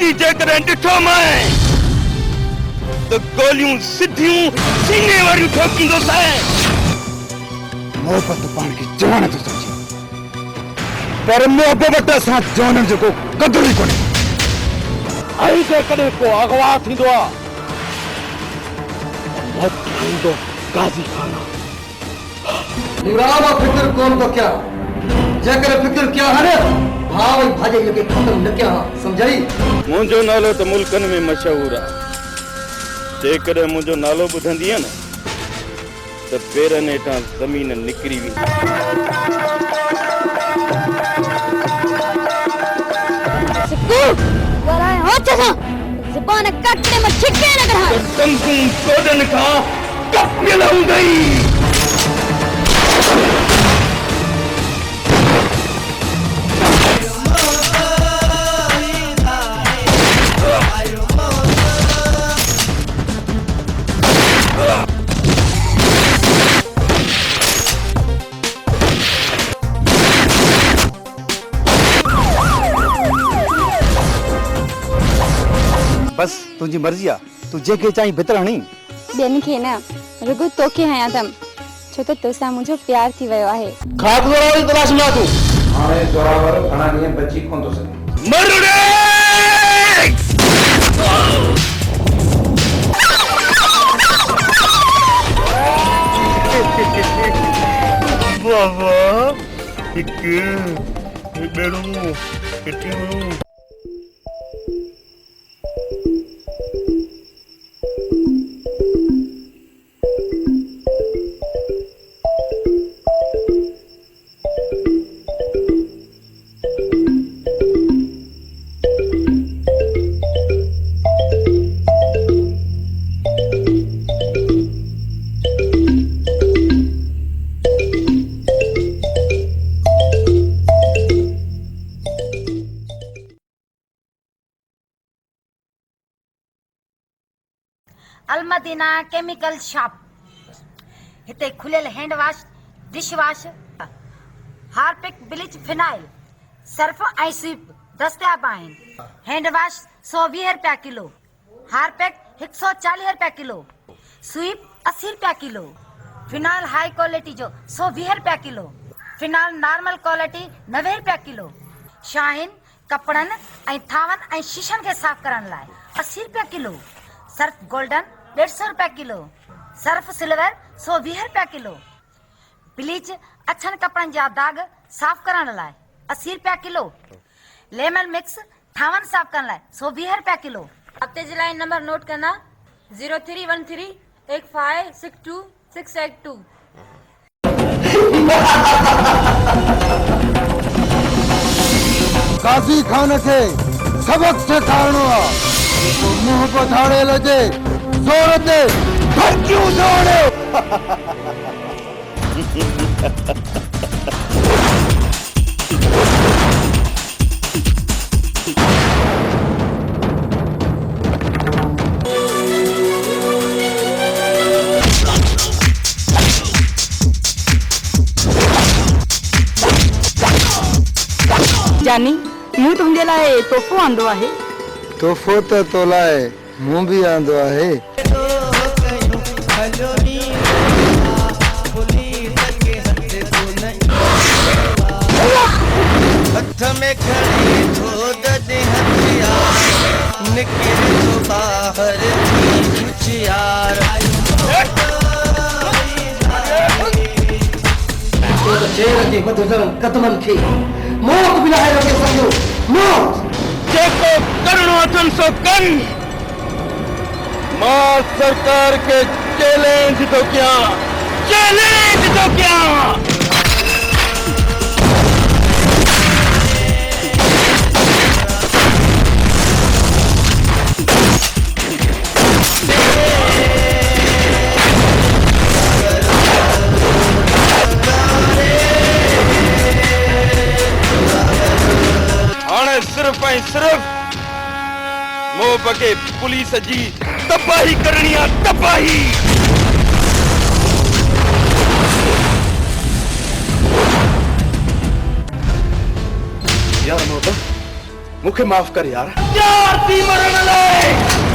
बाकी जेकर ॾिठो मैं तो गोलियूं सिधियूं सीने वारियूं ठोकींदुसि। मोहब्बत पाण खे जवान थो सम्झे, पर मोहब्बत सां जवाननि जो को क़दुरु ई कोन्हे। आई जेकॾहिं को अगवा थींदो आहे मौत ठाहींदो गाज़ी खाना। निराव फिक्र कोन तो क्या जेकर फिक्र क्या है भाव भाजे लगे खत्म न क्या समझाई। मुंहिंजो नालो त मुल्कनि में मशहूर आहे, जेकर मुंहिंजो नालो ॿुधंदीअ न त पेरनि हेठां ज़मीन निकिरी वेंदी। ज़बान कटने में छिके न करा तंगू कोडन खां कपियल हूंदई। बस तुझी मर्जी आ, तू जेके चाहीं भितर हणी। ॿियनि खे न रुगो तोखे हयां अथमि, छो त तोसां मुंहिंजो प्यार थी वियो आहे। खाद वारी तलाश में आ तू। हाणे जोरावर घणा ॾींहं बची कोन थो सघे। मरुड़े बाबा हिकु ॿेड़ो किटियूं। अलमदीना केमिकल शॉप हिते खुलियल hand wash, dish wash, Harpic, bleach, phenyl, Surf ऐं स्वीप दस्तियाब आहिनि। हैंड वॉश 120 रुपया किलो, हार्पिक 140 रुपया किलो, स्वीप 80 रुपया किलो, फिनाइल हाई क्वालिटी जो 120 रुपया किलो, फिनाइल नॉर्मल क्वालिटी 90 रुपया किलो, शाहीन कपड़नि ऐं थावनि ऐं शीशनि खे साफ़ करण लाइ 80 रुपया किलो, सर्फ गोल्डन 150 रुपया किलो, सर्फ सिल्वर 120 रुपया किलो, ब्लीच अछनि कपड़नि जा दाग साफ़ करण लाइ 80 रुपया किलो, लेमन मिक्स थावनि साफ़ करण लाइ 120 रुपया किलो। हफ़्ते जे लाइ नंबर नोट करना 03138562 गाज़ी खान खे सबक सेखारणो आहे। मोहब्बत हाणे लॻे ज़ोर ते धड़कियूं जोड़े। जानी मूं तुंहिंजे लाइ तोहफ़ो आंदो आहे। तोहफ़ो त तो लाइ मूं बि आंदो आहे। हथ में खड़ी धोद दे हथियार निकल तो बाहर थी होशियार। तो चेहरे के बदन कदमन खे मौत बिलाए लगे समझो मौत। जेको करणो अथनि सो कनि। मां सरकार के चैलेंज थो कयां, चैलेंज थो कयां। हाणे सिर्फ ऐं सिर्फ मोहब खे पुलिस जी तबाही करणी आहे, तबाही। यार मोहब्बत मूंखे माफ़ कर यार। यार थी मरण लाइ